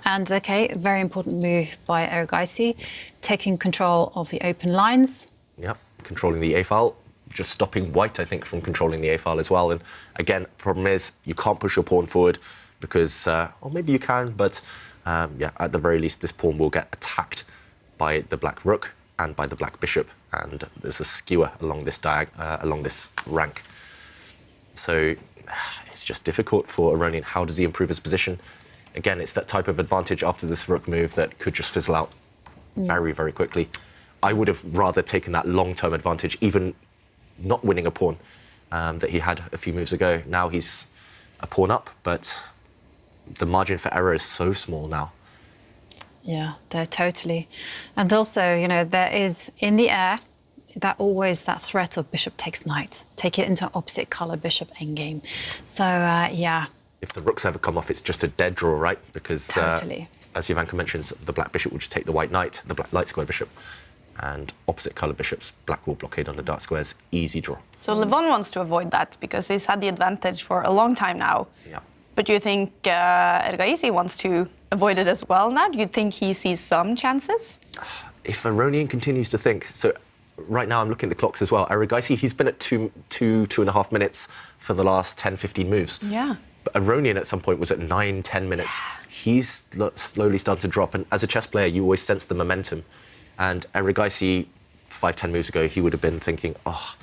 Speaker 3: And, OK, very important move by Erigaisi, taking control of the open lines.
Speaker 2: Yep, controlling the a-file, just stopping white, I think, from controlling the a-file as well. And, again, problem is you can't push your pawn forward because, or maybe you can, but, yeah, at the very least, this pawn will get attacked by the black rook and by the black bishop. And there's a skewer along this rank. So it's just difficult for Aronian. How does he improve his position? Again, it's that type of advantage after this rook move that could just fizzle out very, very quickly. I would have rather taken that long-term advantage, even not winning a pawn that he had a few moves ago. Now he's a pawn up, but the margin for error is so small now.
Speaker 3: Yeah, totally. And also, there is in the air that threat of bishop takes knight. Take it into opposite colour bishop endgame. So, yeah.
Speaker 2: If the rooks ever come off, it's just a dead draw, right? Because,
Speaker 3: totally.
Speaker 2: As Jovanka mentions, the black bishop will just take the white knight, the black light square bishop, and opposite colour bishops, black will blockade on the dark squares, easy draw.
Speaker 1: So Levon wants to avoid that because he's had the advantage for a long time now.
Speaker 2: Yeah.
Speaker 1: But do you think Erigaisi wants to avoid it as well now? Do you think he sees some chances?
Speaker 2: If Aronian continues to think, so right now I'm looking at the clocks as well. Erigaisi, he's been at 2.5 minutes for the last 10, 15 moves.
Speaker 1: Yeah.
Speaker 2: But Aronian at some point was at 9, 10 minutes. He's slowly starting to drop. And as a chess player, you always sense the momentum. And Erigaisi, 5, 10 moves ago, he would have been thinking, oh,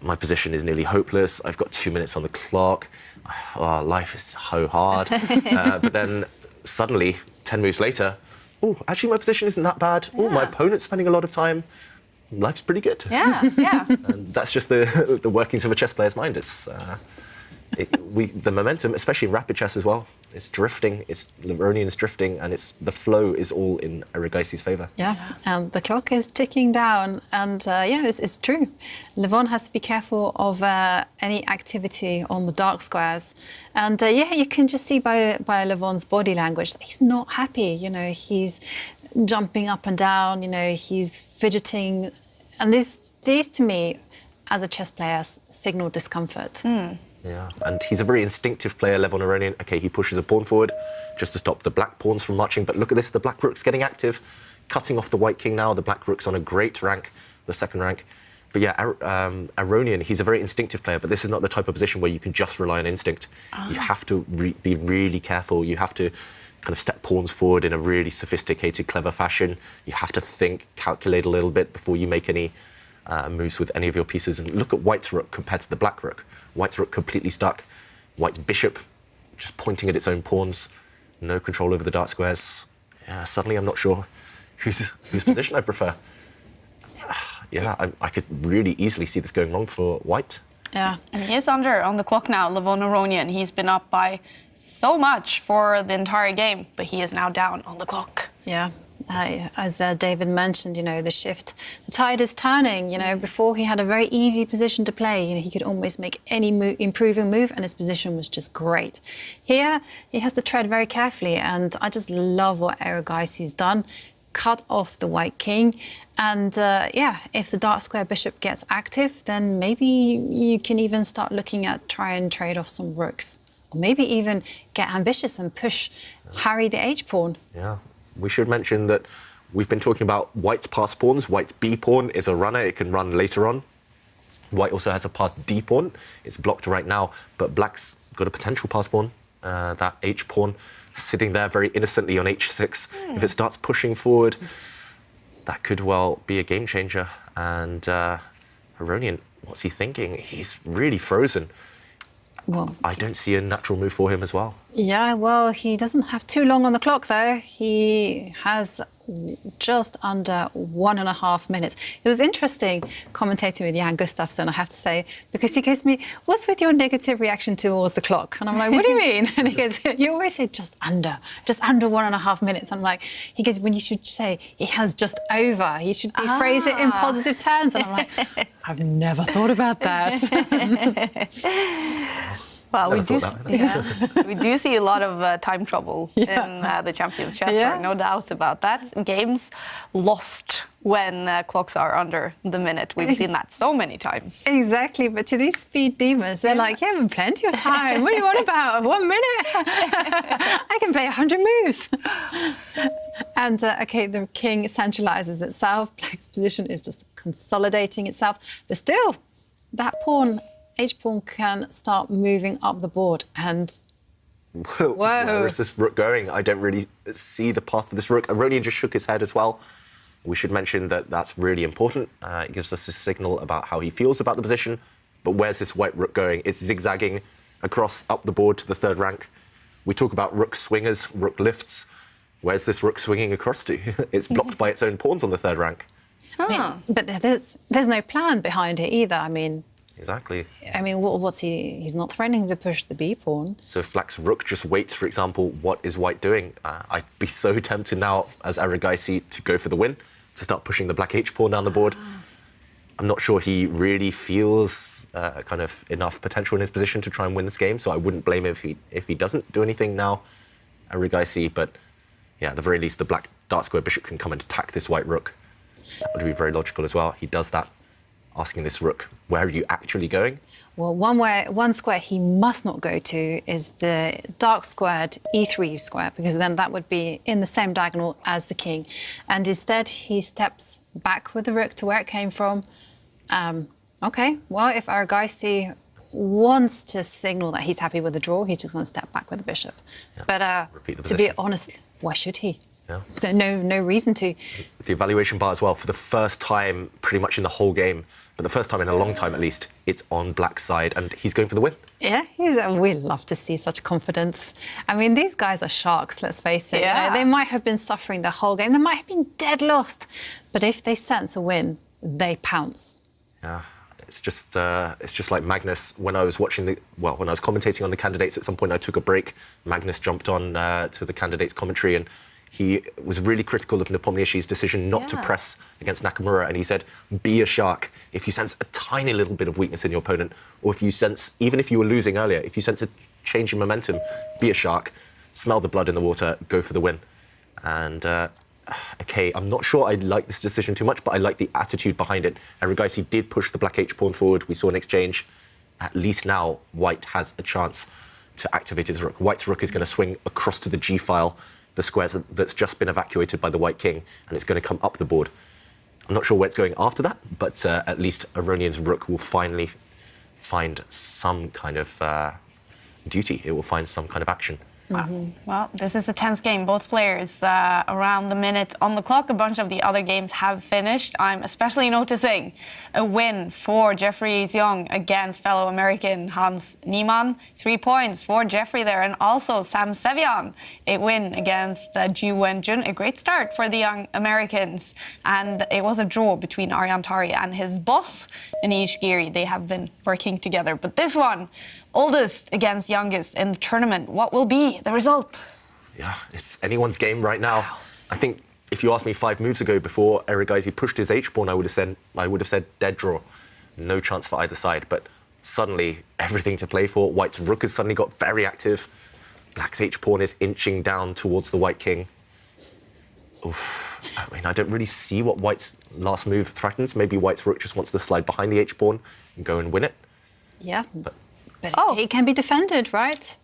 Speaker 2: my position is nearly hopeless. I've got 2 minutes on the clock. Oh, life is so hard. But then suddenly, 10 moves later, oh, actually my position isn't that bad. Oh, my opponent's spending a lot of time. Life's pretty good.
Speaker 1: Yeah, yeah.
Speaker 2: And that's just the workings of a chess player's mind. It's, the momentum, especially in rapid chess as well, it's drifting. Aronian's drifting, and the flow is all in Erigaisi's favour.
Speaker 3: Yeah, and the clock is ticking down, and yeah, it's true. Levon has to be careful of any activity on the dark squares, and yeah, you can just see by Levon's body language that he's not happy. He's jumping up and down. He's fidgeting, and these to me, as a chess player, signal discomfort.
Speaker 2: Yeah, and he's a very instinctive player, Levon Aronian. OK, he pushes a pawn forward just to stop the black pawns from marching. But look at this, the black rook's getting active, cutting off the white king now. The black rook's on a great rank, the second rank. But yeah, Aronian, he's a very instinctive player, but this is not the type of position where you can just rely on instinct. You have to be really careful. You have to kind of step pawns forward in a really sophisticated, clever fashion. You have to think, calculate a little bit before you make any moves with any of your pieces. And look at white's rook compared to the black rook. White's rook completely stuck. White's bishop just pointing at its own pawns. No control over the dark squares. Yeah, suddenly I'm not sure whose position I prefer. Yeah, I could really easily see this going wrong for white.
Speaker 1: Yeah, and he is on the clock now, Levon Aronian. He's been up by so much for the entire game, but he is now down on the clock.
Speaker 3: Yeah. As David mentioned, the shift, the tide is turning. Before he had a very easy position to play. He could almost make any improving move, and his position was just great. Here, he has to tread very carefully, and I just love what Erigaisi's done. cut off the white king. And yeah, if the dark square bishop gets active, then maybe you can even start looking at try and trade off some rooks. Or maybe even get ambitious and push Harry the h-pawn.
Speaker 2: Yeah, we should mention that we've been talking about white's passed pawns. White's b-pawn is a runner. It can run later on. White also has a passed d-pawn. It's blocked right now, but black's got a potential passed pawn. That h-pawn sitting there very innocently on h6. If it starts pushing forward, that could well be a game changer. And Aronian, what's he thinking? He's really frozen.
Speaker 3: Well,
Speaker 2: I don't see a natural move for him as well.
Speaker 3: yeah, well, he doesn't have too long on the clock, though. He has just under 1.5 minutes. It was interesting commentating with Jan Gustafsson, I have to say, because he goes to me, what's with your negative reaction towards the clock? And I'm like, what do you mean? And he goes, you always say just under 1.5 minutes. I'm like, he goes, when you should say it has just over, you should phrase it in positive terms. And I'm like, I've never thought about that.
Speaker 1: Well, we do,
Speaker 2: that.
Speaker 1: we do see a lot of time trouble in the Champions Chess Tour, no doubt about that. Games lost when clocks are under the minute. We've seen that so many times.
Speaker 3: Exactly, but to these speed demons, they're like, you have plenty of time. What do you want about 1 minute? I can play 100 moves. And, OK, the king centralizes itself. Black's position is just consolidating itself. But still, that pawn, h-pawn, can start moving up the board. And whoa.
Speaker 2: Where is this rook going? I don't really see the path of this rook. Aronian just shook his head as well. We should mention that that's really important. It gives us a signal about how he feels about the position. But where's this white rook going? It's zigzagging across up the board to the third rank. We talk about rook swingers, rook lifts. Where's this rook swinging across to? It's blocked by its own pawns on the third rank.
Speaker 3: I mean, but there's no plan behind it either. I mean,
Speaker 2: Exactly.
Speaker 3: I mean, what's he? He's not threatening to push the b pawn.
Speaker 2: So if black's rook just waits, for example, what is white doing? I'd be so tempted now as Erigaisi to go for the win, to start pushing the black h-pawn down the board. I'm not sure he really feels kind of enough potential in his position to try and win this game, so I wouldn't blame him if he doesn't do anything now, Erigaisi. But yeah, at the very least, the black dark square bishop can come and attack this white rook. That would be very logical as well. He does that, asking this rook, where are you actually going?
Speaker 3: Well, one square he must not go to is the dark squared e3 square, because then that would be in the same diagonal as the king. And instead, he steps back with the rook to where it came from. OK, well, if Erigaisi wants to signal that he's happy with the draw, he's just going to step back with the bishop.
Speaker 2: Yeah.
Speaker 3: But to be honest, why should he?
Speaker 2: Yeah.
Speaker 3: There's no reason to.
Speaker 2: The evaluation bar as well, for the first time pretty much in the whole game, but the first time in a long time at least, it's on black's side, and he's going for the win.
Speaker 3: Yeah, we love to see such confidence. I mean, these guys are sharks, let's face it.
Speaker 1: Yeah.
Speaker 3: You know, they might have been suffering the whole game. They might have been dead lost. But if they sense a win, they pounce.
Speaker 2: Yeah, it's just like Magnus. When I was watching when I was commentating on the candidates, at some point I took a break. Magnus jumped on to the candidates' commentary, and he was really critical of Nepomniachtchi's decision not to press against Nakamura, and he said, be a shark. If you sense a tiny little bit of weakness in your opponent, or if you sense, even if you were losing earlier, if you sense a change in momentum, be a shark, smell the blood in the water, go for the win. And, OK, I'm not sure I like this decision too much, but I like the attitude behind it. Erigaisi did push the black h-pawn forward. We saw an exchange. At least now, white has a chance to activate his rook. White's rook is going to swing across to the g-file, the squares that's just been evacuated by the white king, and it's going to come up the board. I'm not sure where it's going after that, but at least Aronian's rook will finally find some kind of duty. It will find some kind of action.
Speaker 1: Wow. Well, this is a tense game. Both players around the minute on the clock. A bunch of the other games have finished. I'm especially noticing a win for Jeffrey Xiong against fellow American Hans Niemann. 3 points for Jeffrey there. And also Sam Sevian, a win against Ji Wenjun. A great start for the young Americans. And it was a draw between Arjan Tari and his boss, Anish Giri. They have been working together. But this one, oldest against youngest in the tournament. What will be the result?
Speaker 2: Yeah, it's anyone's game right now. Wow. I think if you asked me 5 moves ago, before Erigaisi pushed his h-pawn, I would have said dead draw. No chance for either side. But suddenly, everything to play for. White's rook has suddenly got very active. Black's h-pawn is inching down towards the white king. I mean, I don't really see what white's last move threatens. Maybe white's rook just wants to slide behind the h-pawn and go and win it.
Speaker 3: Yeah, but it can be defended, right?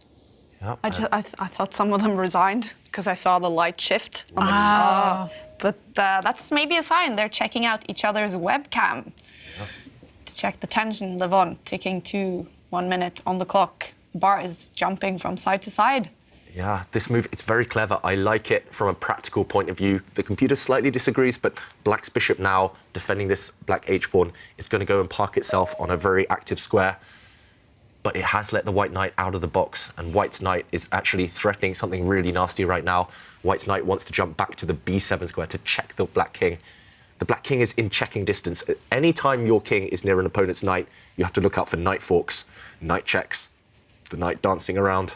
Speaker 2: Yeah,
Speaker 1: I thought some of them resigned because I saw the light shift. But that's maybe a sign they're checking out each other's webcam to check the tension. Levon ticking to 1 minute on the clock. Bar is jumping from side to side.
Speaker 2: Yeah, this move, it's very clever. I like it from a practical point of view. The computer slightly disagrees, but black's bishop now, defending this black h-pawn, is going to go and park itself on a very active square. But it has let the white knight out of the box, and white's knight is actually threatening something really nasty right now. White's knight wants to jump back to the b7 square to check the black king. The black king is in checking distance. Anytime your king is near an opponent's knight, you have to look out for knight forks, knight checks, the knight dancing around.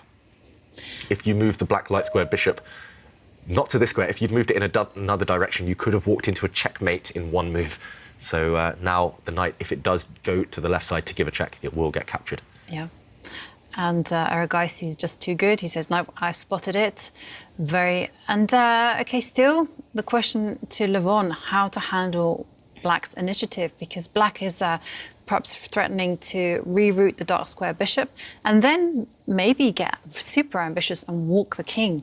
Speaker 2: If you move the black light square bishop, not to this square, if you'd moved it in another direction, you could have walked into a checkmate in one move. So now the knight, if it does go to the left side to give a check, it will get captured.
Speaker 3: Yeah. And Erigaisi is just too good. He says, no, I spotted it. OK, still the question to Levon, how to handle black's initiative, because black is perhaps threatening to reroute the dark square bishop and then maybe get super ambitious and walk the king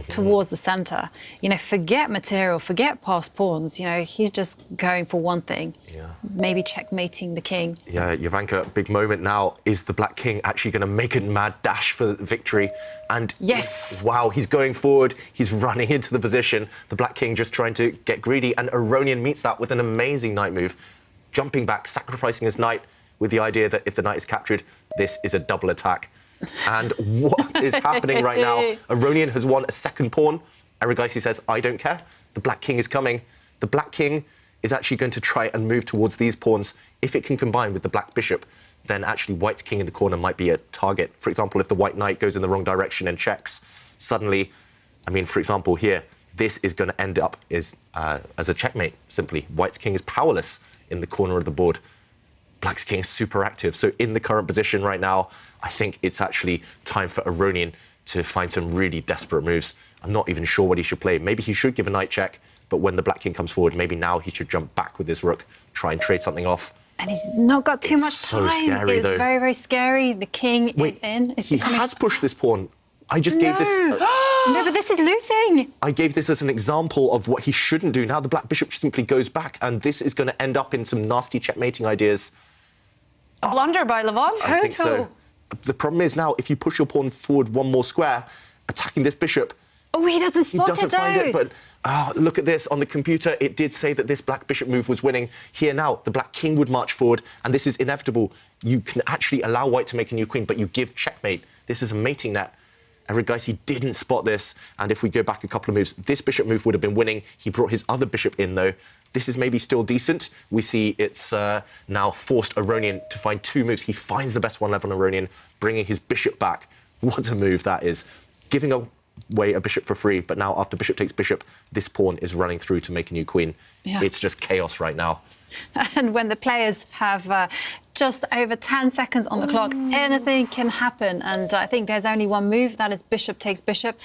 Speaker 3: towards the center. You know, forget material, forget passed pawns. You know, he's just going for one thing.
Speaker 2: Yeah.
Speaker 3: Maybe checkmating the king.
Speaker 2: Yeah, Jovanka, big moment now. Is the black king actually going to make a mad dash for victory? And
Speaker 3: yes!
Speaker 2: Wow, he's going forward. He's running into the position. The black king just trying to get greedy. And Aronian meets that with an amazing knight move, jumping back, sacrificing his knight with the idea that if the knight is captured, this is a double attack. And what is happening right now? Aronian has won a second pawn. Erigaisi says, I don't care. The black king is coming. The black king is actually going to try and move towards these pawns. If it can combine with the black bishop, then actually white's king in the corner might be a target. For example, if the white knight goes in the wrong direction and checks, suddenly, I mean, for example, here, this is going to end up as a checkmate, simply. White's king is powerless in the corner of the board. Black's king is super active. So in the current position right now, I think it's actually time for Aronian to find some really desperate moves. I'm not even sure what he should play. Maybe he should give a knight check, but when the black king comes forward, maybe now he should jump back with his rook, try and trade something off.
Speaker 3: And he's not got too much time.
Speaker 2: So scary,
Speaker 3: it's
Speaker 2: though.
Speaker 3: very, very scary. The king is in.
Speaker 2: He has pushed this pawn. I just gave this...
Speaker 3: No, but this is losing.
Speaker 2: I gave this as an example of what he shouldn't do. Now the black bishop simply goes back, and this is going to end up in some nasty checkmating ideas.
Speaker 1: A blunder by Levon.
Speaker 2: I think so. The problem is now, if you push your pawn forward one more square, attacking this bishop...
Speaker 3: Oh, he doesn't spot it, though.
Speaker 2: He doesn't find it, but look at this. On the computer, it did say that this black bishop move was winning. Here now, the black king would march forward, and this is inevitable. You can actually allow white to make a new queen, but you give checkmate. This is a mating net. Erigaisi didn't spot this, and if we go back a couple of moves, this bishop move would have been winning. He brought his other bishop in, though. This is maybe still decent. We see it's now forced Aronian to find two moves. He finds the best one left on Aronian, bringing his bishop back. What a move that is. Giving away a bishop for free, but now after bishop takes bishop, this pawn is running through to make a new queen. Yeah. It's just chaos right now.
Speaker 3: And when the players have just over 10 seconds on the clock, anything can happen. And I think there's only one move, that is bishop takes bishop.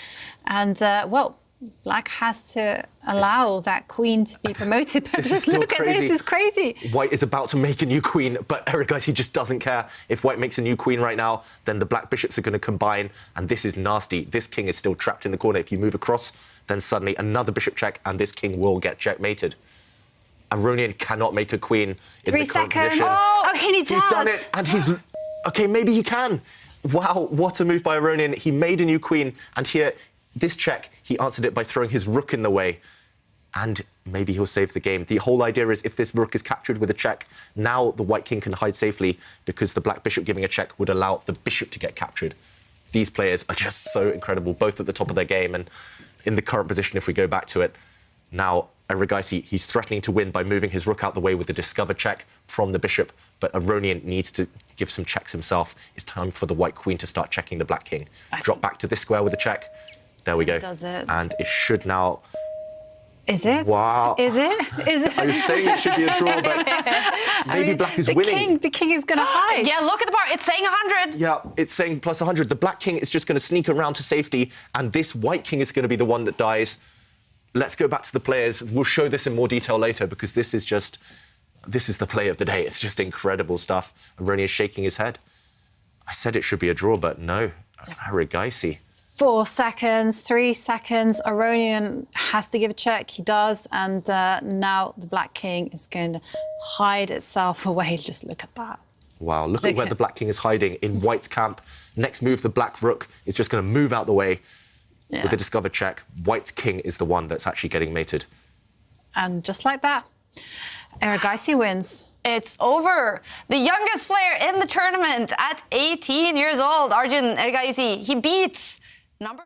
Speaker 3: And, well, black has to allow that queen to be promoted. But just look at this, it's crazy.
Speaker 2: White is about to make a new queen, but Erigaisi just doesn't care. If white makes a new queen right now, then the black bishops are going to combine, and this is nasty. This king is still trapped in the corner. If you move across, then suddenly another bishop check, and this king will get checkmated. Aronian cannot make a queen in the current position.
Speaker 3: Oh, and he does.
Speaker 2: He's done it, and he's... OK, maybe he can. Wow, what a move by Aronian. He made a new queen, and here, this check, he answered it by throwing his rook in the way. And maybe he'll save the game. The whole idea is if this rook is captured with a check, now the white king can hide safely because the black bishop giving a check would allow the bishop to get captured. These players are just so incredible, both at the top of their game and in the current position, if we go back to it. Now, Erigaisi, he's threatening to win by moving his rook out the way with a discover check from the bishop, but Aronian needs to give some checks himself. It's time for the white queen to start checking the black king. Drop back to this square with a check. There we go.
Speaker 3: Does it.
Speaker 2: And it should now...
Speaker 3: Is it?
Speaker 2: Wow.
Speaker 3: Is it? Is it?
Speaker 2: I was saying it should be a draw, but maybe black is winning.
Speaker 3: The king is going to hide.
Speaker 1: Yeah, look at the bar. It's saying 100.
Speaker 2: Yeah, it's saying plus 100. The black king is just going to sneak around to safety, and this white king is going to be the one that dies. let's go back to the players. We'll show this in more detail later because this is the play of the day. It's just incredible stuff. Aronian shaking his head. I said it should be a draw, but no. Erigaisi.
Speaker 3: 4 seconds, 3 seconds. Aronian has to give a check. He does. And now the Black King is going to hide itself away. Just look at that.
Speaker 2: Wow, look at where the Black King is hiding in White's camp. Next move, the Black Rook is just going to move out the way with a discovered check. White's King is the one that's actually getting mated.
Speaker 3: And just like that, Erigaisi wins.
Speaker 1: It's over. The youngest player in the tournament at 18 years old, Arjun Erigaisi, he beats number